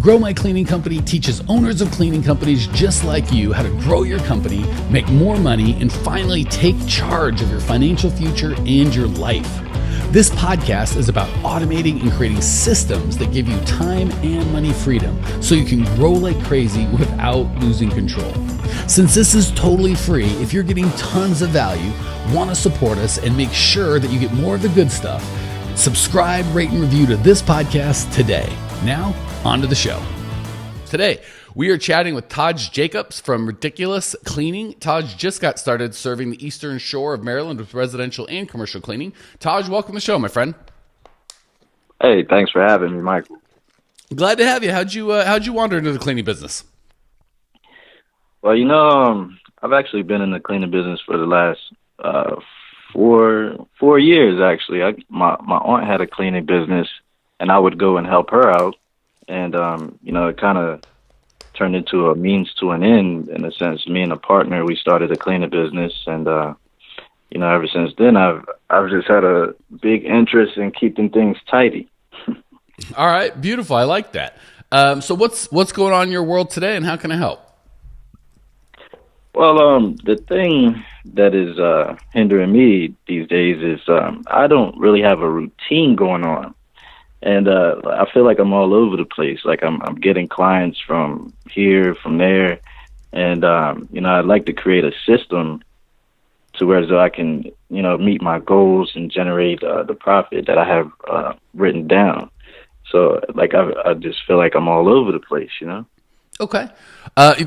Grow My Cleaning Company teaches owners of cleaning companies just like you how to grow your company, make more money, and finally take charge of your financial future and your life. This podcast is about automating and creating systems that give you time and money freedom so you can grow like crazy without losing control. Since this is totally free, if you're getting tons of value, want to support us, and make sure that you get more of the good stuff, subscribe, rate, and review to this podcast today. Now, on to the show. Today, we are chatting with Taj Jacobs from Ridiculous Cleaning. Taj just got started serving the Eastern Shore of Maryland with residential and commercial cleaning. Taj, welcome to the show, my friend. Hey, thanks for having me, Michael. Glad to have you. How'd you wander into the cleaning business? Well, I've actually been in the cleaning business for the last 4 years. Actually, my aunt had a cleaning business, and I would go and help her out, and it kind of turned into a means to an end in a sense. Me and a partner, we started a cleaning business, and ever since then, I've just had a big interest in keeping things tidy. All right, beautiful. I like that. So what's going on in your world today, and how can I help? Well, the thing that is hindering me these days is I don't really have a routine going on. And I feel like I'm all over the place. Like I'm getting clients from here, from there. And, I'd like to create a system to where so I can, meet my goals and generate the profit that I have written down. So, I just feel like I'm all over the place, Okay.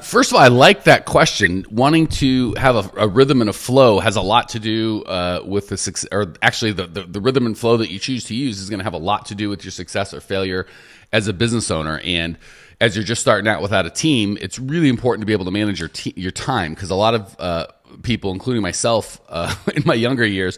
First of all, I like that question. Wanting to have a rhythm and a flow has a lot to do with the success, or actually the rhythm and flow that you choose to use is going to have a lot to do with your success or failure as a business owner. And as you're just starting out without a team, it's really important to be able to manage your time, because a lot of people, including myself in my younger years,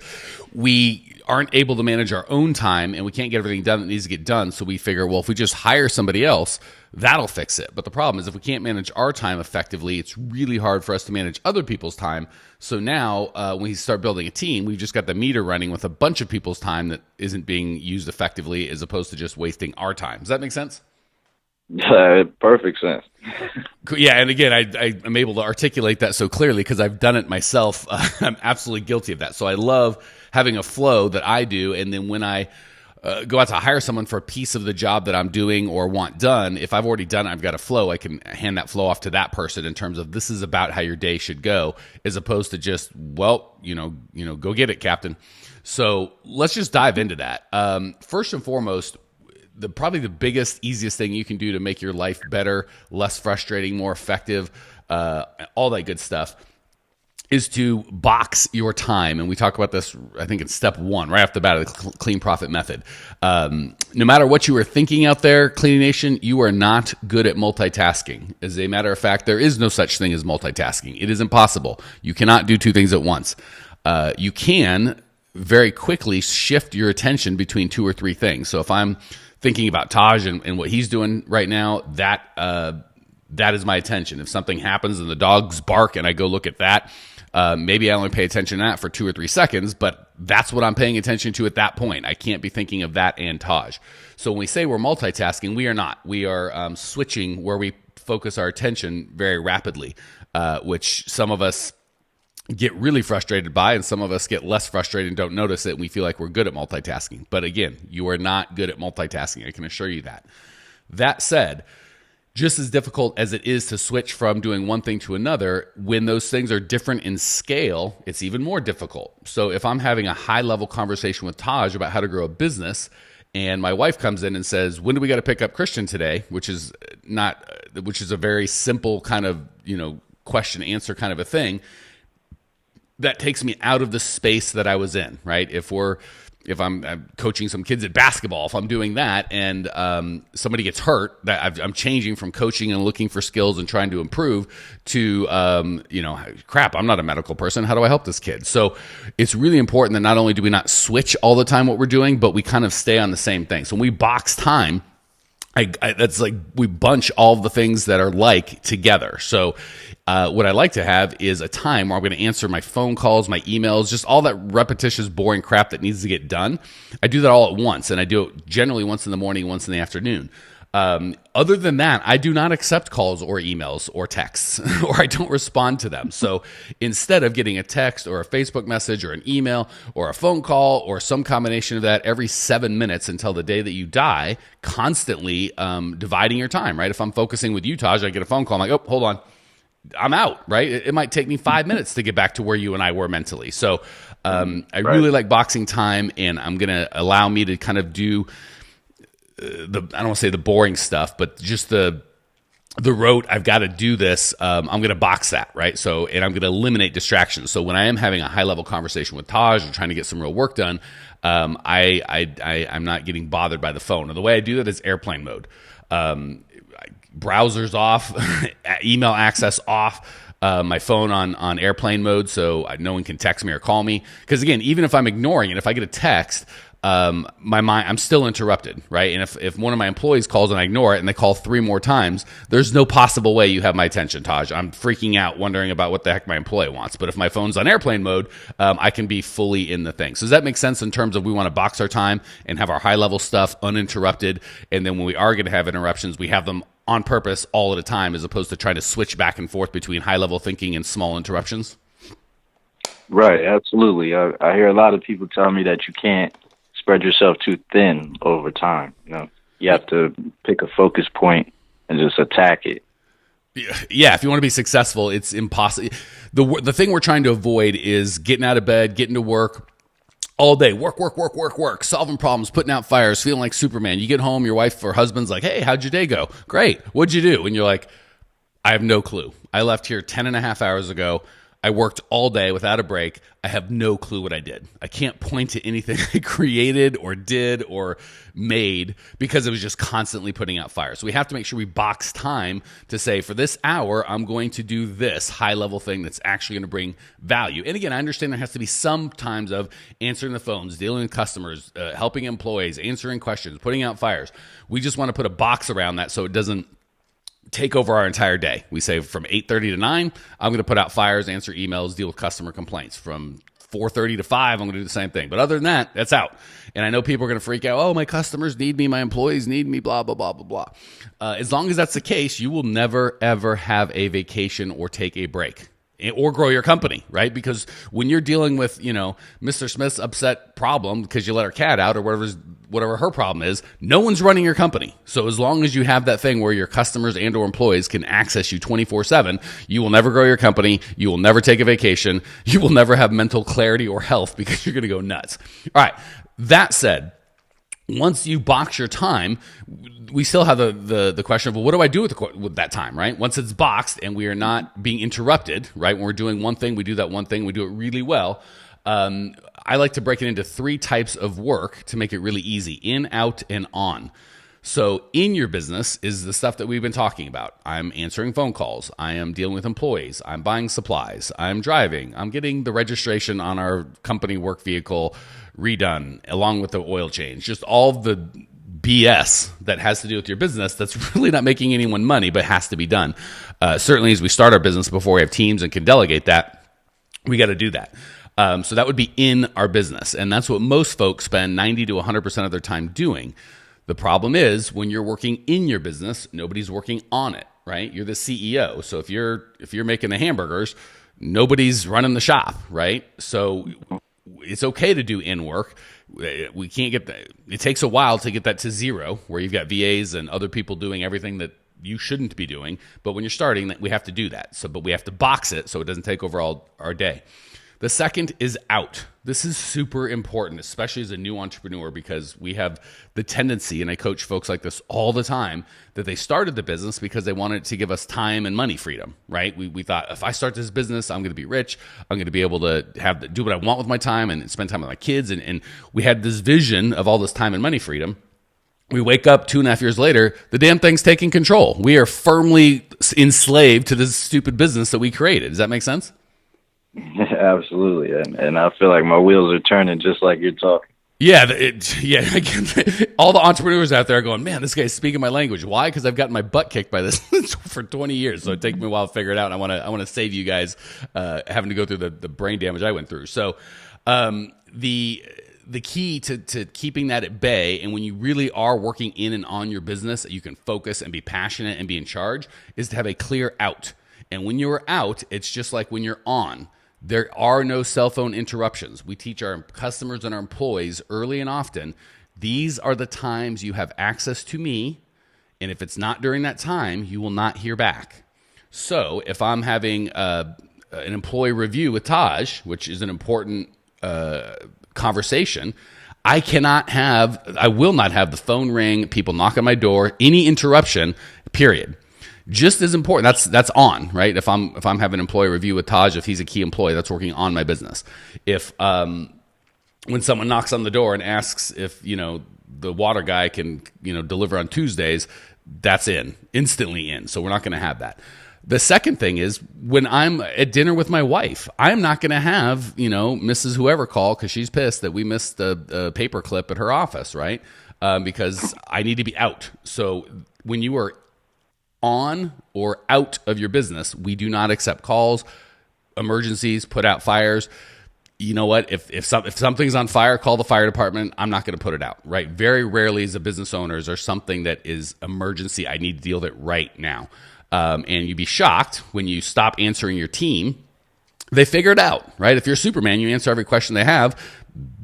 we aren't able to manage our own time, and we can't get everything done that needs to get done. So we figure, well, if we just hire somebody else, that'll fix it. But the problem is, if we can't manage our time effectively, it's really hard for us to manage other people's time. So now when we start building a team, we've just got the meter running with a bunch of people's time that isn't being used effectively, as opposed to just wasting our time. Does that make sense? Perfect sense. Yeah, and again, I'm able to articulate that so clearly because I've done it myself. I'm absolutely guilty of that. So I love having a flow that I do, and then when I go out to hire someone for a piece of the job that I'm doing or want done, if I've already done it, I've got a flow, I can hand that flow off to that person in terms of this is about how your day should go, as opposed to just, well, go get it, Captain. So let's just dive into that. First and foremost, probably the biggest, easiest thing you can do to make your life better, less frustrating, more effective, all that good stuff, is to box your time. And we talk about this, I think, in step 1, right off the bat of the clean profit method. No matter what you are thinking out there, Cleaning Nation, you are not good at multitasking. As a matter of fact, there is no such thing as multitasking. It is impossible. You cannot do 2 things at once. You can very quickly shift your attention between 2 or 3 things. So if I'm thinking about Taj and what he's doing right now, that is my attention. If something happens and the dogs bark and I go look at that, maybe I only pay attention to that for 2 or 3 seconds, but that's what I'm paying attention to at that point. I can't be thinking of that and Taj. So when we say we're multitasking, we are not. We are switching where we focus our attention very rapidly, which some of us get really frustrated by, and some of us get less frustrated and don't notice it, and we feel like we're good at multitasking. But again, you are not good at multitasking. I can assure you that. That said, just as difficult as it is to switch from doing one thing to another, when those things are different in scale, it's even more difficult. So if I'm having a high-level conversation with Taj about how to grow a business, and my wife comes in and says, "When do we got to pick up Christian today?" which is a very simple kind of, question answer kind of a thing, that takes me out of the space that I was in, right? If I'm coaching some kids at basketball, if I'm doing that and somebody gets hurt, that I'm changing from coaching and looking for skills and trying to improve to, crap, I'm not a medical person. How do I help this kid? So it's really important that not only do we not switch all the time what we're doing, but we kind of stay on the same thing. So when we box time, that's like we bunch all the things that are like together. So what I like to have is a time where I'm going to answer my phone calls, my emails, just all that repetitious, boring crap that needs to get done. I do that all at once, and I do it generally once in the morning, once in the afternoon. Other than that, I do not accept calls or emails or texts, or I don't respond to them. So instead of getting a text or a Facebook message or an email or a phone call or some combination of that every 7 minutes until the day that you die, constantly dividing your time, right? If I'm focusing with you, Taj, I get a phone call. I'm like, oh, hold on. I'm out, right? It might take me 5 minutes to get back to where you and I were mentally. So I really like boxing time, and I'm going to allow me to kind of do I don't want to say the boring stuff, but just the rote, I've got to do this. I'm going to box that, right? So, and I'm going to eliminate distractions. So when I am having a high level conversation with Taj or trying to get some real work done, I'm not getting bothered by the phone. And the way I do that is airplane mode. Browsers off, email access off, my phone on airplane mode so no one can text me or call me. Because again, even if I'm ignoring it, if I get a text, my mind, I'm still interrupted, right? And if one of my employees calls and I ignore it and they call 3 more times, there's no possible way you have my attention, Taj. I'm freaking out wondering about what the heck my employee wants. But if my phone's on airplane mode, I can be fully in the thing. So does that make sense in terms of we want to box our time and have our high level stuff uninterrupted? And then when we are going to have interruptions, we have them on purpose all at a time, as opposed to trying to switch back and forth between high level thinking and small interruptions? Right, absolutely. I hear a lot of people tell me that you can't spread yourself too thin over time. You have to pick a focus point and just attack it. Yeah, if you want to be successful, it's impossible. The thing we're trying to avoid is getting out of bed, getting to work all day, work, solving problems, putting out fires, feeling like Superman. You get home, your wife or husband's like, hey, how'd your day go? Great. What'd you do? And you're like, I have no clue. I left here 10 and a half hours ago. I worked all day without a break. I have no clue what I did. I can't point to anything I created or did or made because it was just constantly putting out fires. So we have to make sure we box time to say, for this hour, I'm going to do this high-level thing that's actually going to bring value. And again, I understand there has to be some times of answering the phones, dealing with customers, helping employees, answering questions, putting out fires. We just want to put a box around that so it doesn't take over our entire day. We say from 8:30 to 9, I'm going to put out fires, answer emails, deal with customer complaints. From 4:30 to 5, I'm going to do the same thing. But other than that, that's out. And I know people are going to freak out. Oh, my customers need me. My employees need me, blah, blah, blah, blah, blah. As long as that's the case, you will never, ever have a vacation or take a break or grow your company, right? Because when you're dealing with, Mr. Smith's upset problem because you let her cat out or whatever her problem is, no one's running your company. So as long as you have that thing where your customers and or employees can access you 24/7, you will never grow your company. You will never take a vacation. You will never have mental clarity or health because you're going to go nuts. All right. That said, once you box your time, we still have the question of, well, what do I do with that time, right? Once it's boxed and we are not being interrupted, right? When we're doing one thing, we do that one thing, we do it really well. I like to break it into 3 types of work to make it really easy: in, out, and on. So in your business is the stuff that we've been talking about. I'm answering phone calls. I am dealing with employees. I'm buying supplies. I'm driving. I'm getting the registration on our company work vehicle redone along with the oil change. Just all the BS that has to do with your business that's really not making anyone money but has to be done. Certainly as we start our business, before we have teams and can delegate that, we got to do that. So that would be in our business. And that's what most folks spend 90 to 100% of their time doing. The problem is when you're working in your business, nobody's working on it, right? You're the CEO. So if you're making the hamburgers, nobody's running the shop, right? So it's okay to do in work. We can't get that. It takes a while to get that to 0, where you've got VAs and other people doing everything that you shouldn't be doing. But when you're starting, we have to do that. But we have to box it so it doesn't take over all our day. The second is out. This is super important, especially as a new entrepreneur, because we have the tendency, and I coach folks like this all the time, that they started the business because they wanted to give us time and money freedom, right? We thought, if I start this business, I'm going to be rich. I'm going to be able to do what I want with my time and spend time with my kids. And we had this vision of all this time and money freedom. We wake up 2.5 years later, the damn thing's taking control. We are firmly enslaved to this stupid business that we created. Does that make sense? Absolutely, and I feel like my wheels are turning just like you're talking. Yeah, all the entrepreneurs out there are going, man, this guy's speaking my language. Why? Because I've gotten my butt kicked by this for 20 years, so it takes me a while to figure it out. And I want to save you guys having to go through the brain damage I went through. So the the key to keeping that at bay, and when you really are working in and on your business, that you can focus and be passionate and be in charge, is to have a clear out. And when you're out, it's just like when you're on. There are no cell phone interruptions. We teach our customers and our employees early and often, these are the times you have access to me, and if it's not during that time, you will not hear back. So if I'm having an employee review with Taj, which is an important conversation, I will not have the phone ring, people knock on my door, any interruption, period. Just as important, that's on, right? If I'm having an employee review with Taj, if he's a key employee, that's working on my business. If when someone knocks on the door and asks if the water guy can deliver on Tuesdays, that's instantly in. So we're not going to have that. The second thing is when I'm at dinner with my wife, I'm not going to have Mrs. Whoever call because she's pissed that we missed the paper clip at her office, right? Because I need to be out. So when you are on or out of your business, we do not accept calls, emergencies, put out fires. You know what? If something's on fire, call the fire department. I'm not going to put it out, right? Very rarely as a business owner is there something that is emergency. I need to deal with it right now. And you'd be shocked when you stop answering your team. They figure it out, right? If you're Superman, you answer every question they have.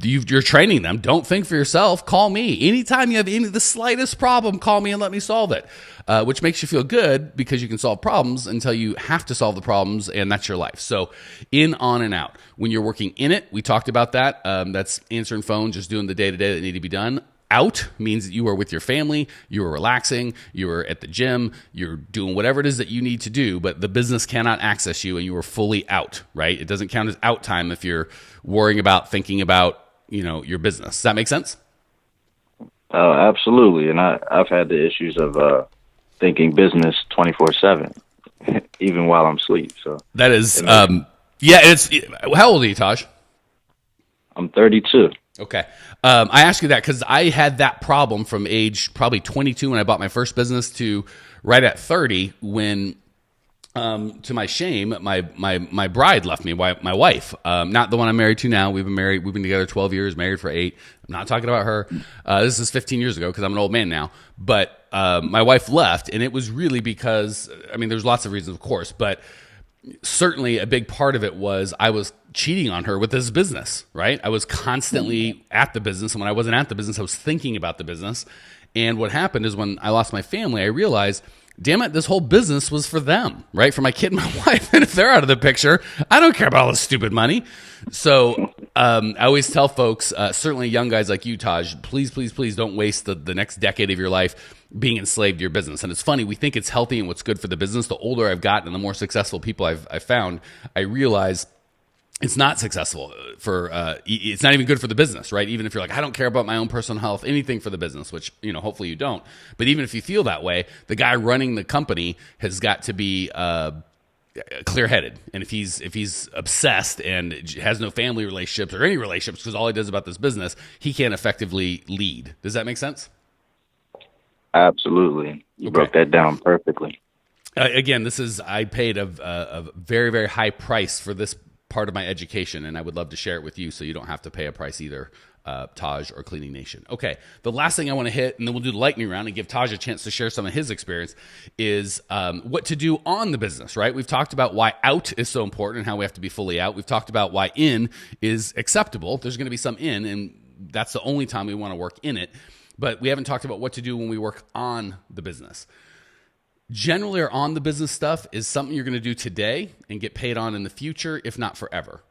You're training them. Don't think for yourself. Call me. Anytime you have the slightest problem, call me and let me solve it, which makes you feel good because you can solve problems until you have to solve the problems, and that's your life. So in, on, and out. When you're working in it, we talked about that. That's answering phones, just doing the day-to-day that need to be done. Out means that you are with your family, you are relaxing, you are at the gym, you're doing whatever it is that you need to do, but the business cannot access you and you are fully out, right? It doesn't count as out time if you're worrying about, thinking about, your business. Does that make sense? Oh, absolutely. And I've had the issues of thinking business 24/7, even while I'm asleep. So that is, how old are you, Taj? I'm 32. Okay. I ask you that because I had that problem from age probably 22 when I bought my first business to right at 30 when, to my shame, my bride left me, my wife, not the one I'm married to now. We've been together 12 years, married for 8. I'm not talking about her. This is 15 years ago because I'm an old man now. But my wife left, and it was really because, there's lots of reasons, of course, but certainly a big part of it was I was cheating on her with this business, right? I was constantly at the business, and when I wasn't at the business, I was thinking about the business. And what happened is when I lost my family, I realized, damn it, this whole business was for them, right? For my kid and my wife. And if they're out of the picture, I don't care about all this stupid money. So I always tell folks, certainly young guys like you, Taj, please, please, please don't waste the next decade of your life being enslaved to your business. And it's funny, we think it's healthy and what's good for the business. The older I've gotten and the more successful people I've found, I realize it's not successful it's not even good for the business, right? Even if you're like, I don't care about my own personal health, anything for the business, which, hopefully you don't. But even if you feel that way, the guy running the company has got to be clear-headed. And if he's obsessed and has no family relationships or any relationships because all he does about this business, he can't effectively lead. Does that make sense? Absolutely. You broke that down perfectly. Again, I paid a very, very high price for this part of my education, and I would love to share it with you so you don't have to pay a price either, Taj or Cleaning Nation. Okay, the last thing I want to hit, and then we'll do the lightning round and give Taj a chance to share some of his experience, is what to do on the business, right? We've talked about why out is so important and how we have to be fully out. We've talked about why in is acceptable. There's going to be some in, and that's the only time we want to work in it. But we haven't talked about what to do when we work on the business. Generally, our on the business stuff is something you're going to do today and get paid on in the future, if not forever.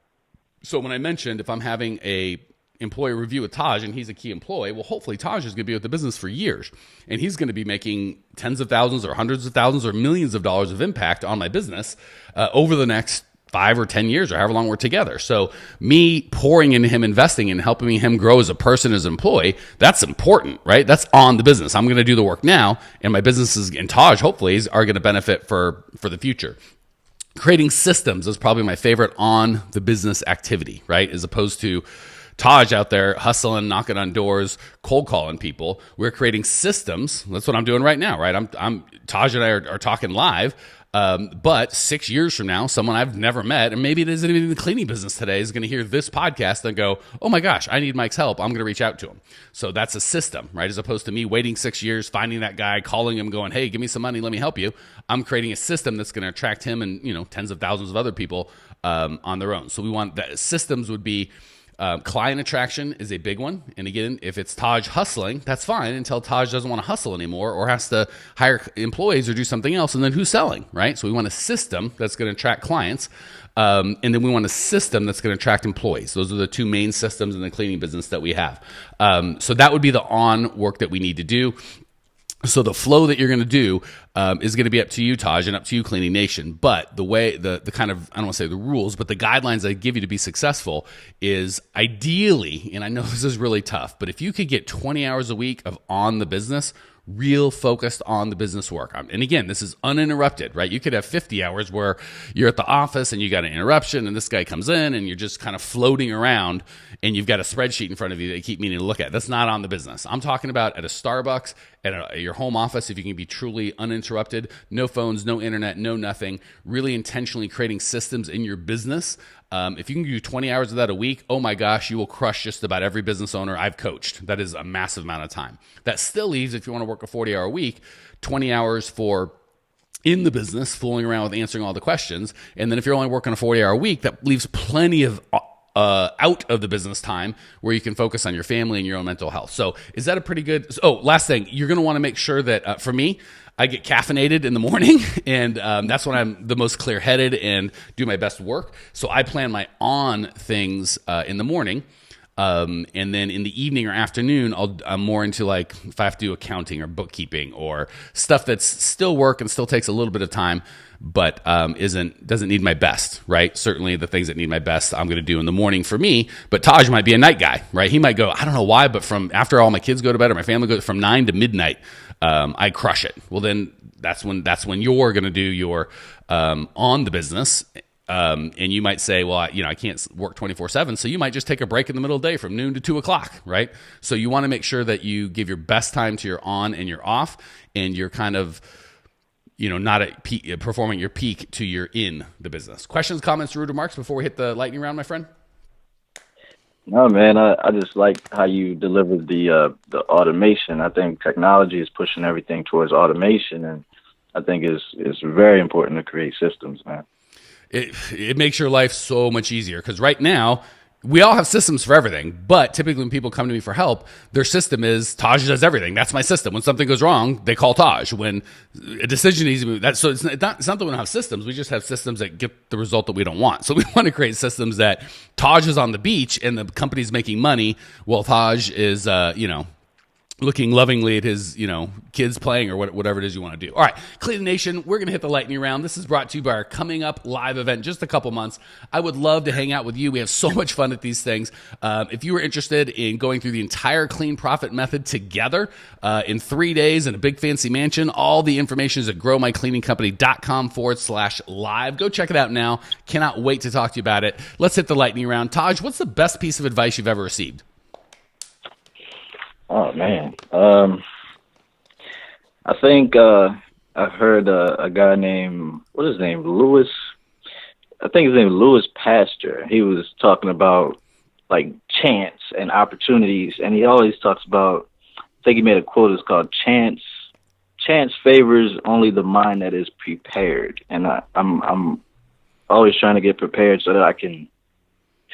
So when I mentioned if I'm having a employee review with Taj and he's a key employee, well, hopefully Taj is going to be with the business for years, and he's going to be making tens of thousands or hundreds of thousands or millions of dollars of impact on my business over the next 5 or 10 years or however long we're together. So me pouring into him, investing in helping him grow as a person, as an employee, that's important, right? That's on the business. I'm going to do the work now, and my businesses and Taj hopefully are going to benefit for the future. Creating systems is probably my favorite on the business activity, right? As opposed to Taj out there hustling, knocking on doors, cold calling people. We're creating systems. That's what I'm doing right now, right? I'm Taj and I are talking live. But 6 years from now, someone I've never met, and maybe it isn't even in the cleaning business today, is going to hear this podcast and go, oh my gosh, I need Mike's help. I'm going to reach out to him. So that's a system, right? As opposed to me waiting 6 years, finding that guy, calling him, going, hey, give me some money, let me help you. I'm creating a system that's going to attract him and, tens of thousands of other people on their own. So we want that. Systems would be client attraction is a big one. And again, if it's Taj hustling, that's fine until Taj doesn't want to hustle anymore or has to hire employees or do something else. And then who's selling, right? So we want a system that's going to attract clients. And then we want a system that's going to attract employees. Those are the two main systems in the cleaning business that we have. So that would be the on work that we need to do. So the flow that you're going to do is going to be up to you, Taj, and up to you, Cleaning Nation. But the way, the kind of, I don't want to say the rules, but the guidelines I give you to be successful is ideally, and I know this is really tough, but if you could get 20 hours a week of on the business, real focused on the business work. And again, this is uninterrupted, right? You could have 50 hours where you're at the office and you got an interruption and this guy comes in and you're just kind of floating around and you've got a spreadsheet in front of you that you keep meaning to look at. That's not on the business. I'm talking about at a Starbucks, at your home office, if you can be truly uninterrupted, no phones, no internet, no nothing, really intentionally creating systems in your business. If you can do 20 hours of that a week, oh my gosh, you will crush just about every business owner I've coached. That is a massive amount of time. That still leaves, if you want to work a 40-hour week, 20 hours for in the business, fooling around with answering all the questions. And then if you're only working a 40-hour week, that leaves plenty of out of the business time where you can focus on your family and your own mental health. So is that a pretty good... Oh, last thing, you're going to want to make sure that, for me, I get caffeinated in the morning, and that's when I'm the most clear-headed and do my best work. So I plan my on things in the morning, and then in the evening or afternoon, I'm more into, like, if I have to do accounting or bookkeeping or stuff that's still work and still takes a little bit of time, but doesn't need my best, right? Certainly the things that need my best I'm going to do in the morning for me, but Taj might be a night guy, right? He might go, I don't know why, but from after all my kids go to bed or my family goes from 9 to midnight, I crush it. Well, then that's when you're going to do your on the business. And you might say, well, I can't work 24/7. So you might just take a break in the middle of the day from noon to 2 o'clock, right? So you want to make sure that you give your best time to your on and your off, and you're kind of, not at peak, performing your peak to your in the business. Questions, comments, rude remarks before we hit the lightning round, my friend? No, man, I just like how you delivered the automation. I think technology is pushing everything towards automation, and I think it's very important to create systems, man. It makes your life so much easier because right now we all have systems for everything, but typically when people come to me for help, their system is Taj does everything. That's my system. When something goes wrong, they call Taj. When a decision needs to be made, so it's not that we don't have systems. We just have systems that get the result that we don't want. So we want to create systems that Taj is on the beach and the company's making money while Taj is, looking lovingly at his, kids playing or whatever it is you want to do. All right, Cleaning Nation, we're going to hit the lightning round. This is brought to you by our coming up live event in just a couple months. I would love to hang out with you. We have so much fun at these things. If you were interested in going through the entire Clean Profit method together in 3 days in a big fancy mansion, all the information is at growmycleaningcompany.com/live. Go check it out now. Cannot wait to talk to you about it. Let's hit the lightning round. Taj, what's the best piece of advice you've ever received? Oh, man. I think I heard a guy named, what is his name, Lewis? I think his name is Lewis Pasteur. He was talking about, like, chance and opportunities, and he always talks about, I think he made a quote, it's called chance favors only the mind that is prepared. And I'm always trying to get prepared so that I can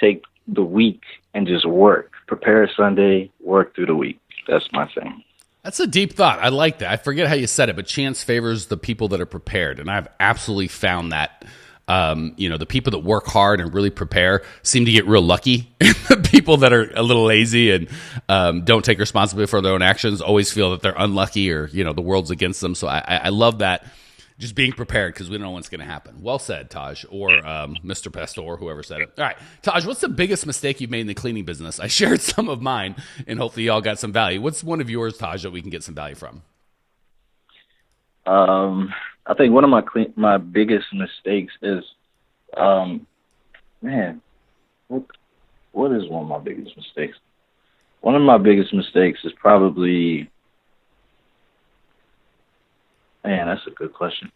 take the week and just work. Prepare Sunday, work through the week. That's my thing. That's a deep thought. I like that. I forget how you said it, but chance favors the people that are prepared. And I've absolutely found that, the people that work hard and really prepare seem to get real lucky. The people that are a little lazy and don't take responsibility for their own actions always feel that they're unlucky or, the world's against them. So I love that. Just being prepared because we don't know what's going to happen. Well said, Taj, or Mr. Pastor, or whoever said it. All right, Taj, what's the biggest mistake you've made in the cleaning business? I shared some of mine, and hopefully y'all got some value. What's one of yours, Taj, that we can get some value from? I think one of my biggest mistakes is, what is one of my biggest mistakes? One of my biggest mistakes is probably... Man, that's a good question.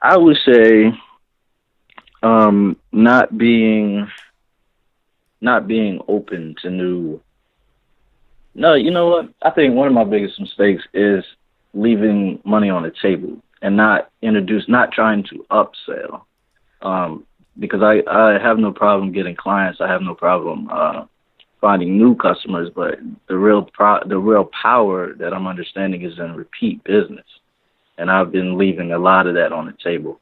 I would say not being open to new. No, you know what? I think one of my biggest mistakes is leaving money on the table and not trying to upsell. Because I have no problem getting clients. I have no problem finding new customers, but the real power that I'm understanding is in repeat business, and I've been leaving a lot of that on the table.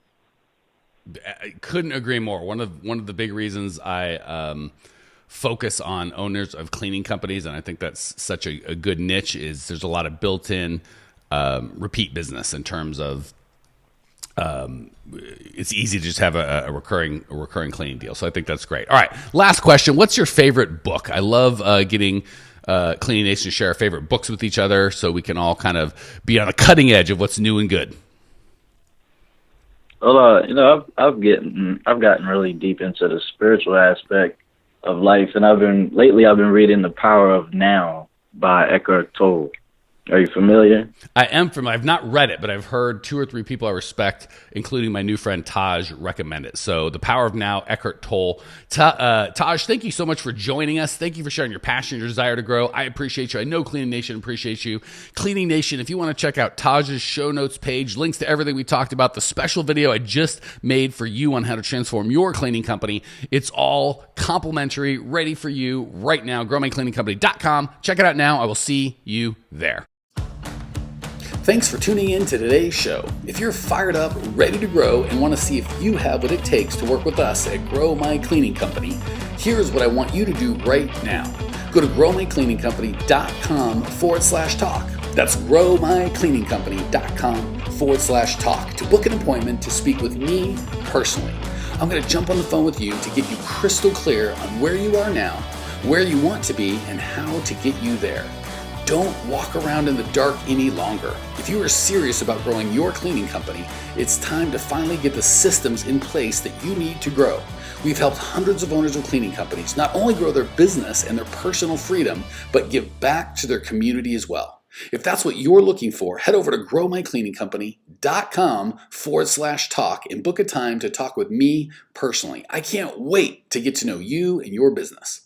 I couldn't agree more. One of the big reasons I focus on owners of cleaning companies, and I think that's such a good niche, is there's a lot of built-in repeat business in terms of it's easy to just have a recurring cleaning deal. So I think that's great. All right, last question. What's your favorite book? I love getting Cleaning Nation to share our favorite books with each other so we can all kind of be on the cutting edge of what's new and good. Well, I've gotten really deep into the spiritual aspect of life, and I've been reading The Power of Now by Eckhart Tolle. Are you familiar? I am familiar. I've not read it, but I've heard 2 or 3 people I respect, including my new friend Taj, recommend it. So The Power of Now, Eckhart Tolle. Taj, thank you so much for joining us. Thank you for sharing your passion, your desire to grow. I appreciate you. I know Cleaning Nation appreciates you. Cleaning Nation, if you want to check out Taj's show notes page, links to everything we talked about, the special video I just made for you on how to transform your cleaning company, it's all complimentary, ready for you right now. GrowMyCleaningCompany.com. Check it out now. I will see you there. Thanks for tuning in to today's show. If you're fired up, ready to grow, and want to see if you have what it takes to work with us at Grow My Cleaning Company, here's what I want you to do right now. Go to growmycleaningcompany.com/talk. That's growmycleaningcompany.com/talk to book an appointment to speak with me personally. I'm going to jump on the phone with you to get you crystal clear on where you are now, where you want to be, and how to get you there. Don't walk around in the dark any longer. If you are serious about growing your cleaning company, it's time to finally get the systems in place that you need to grow. We've helped hundreds of owners of cleaning companies not only grow their business and their personal freedom, but give back to their community as well. If that's what you're looking for, head over to growmycleaningcompany.com/talk and book a time to talk with me personally. I can't wait to get to know you and your business.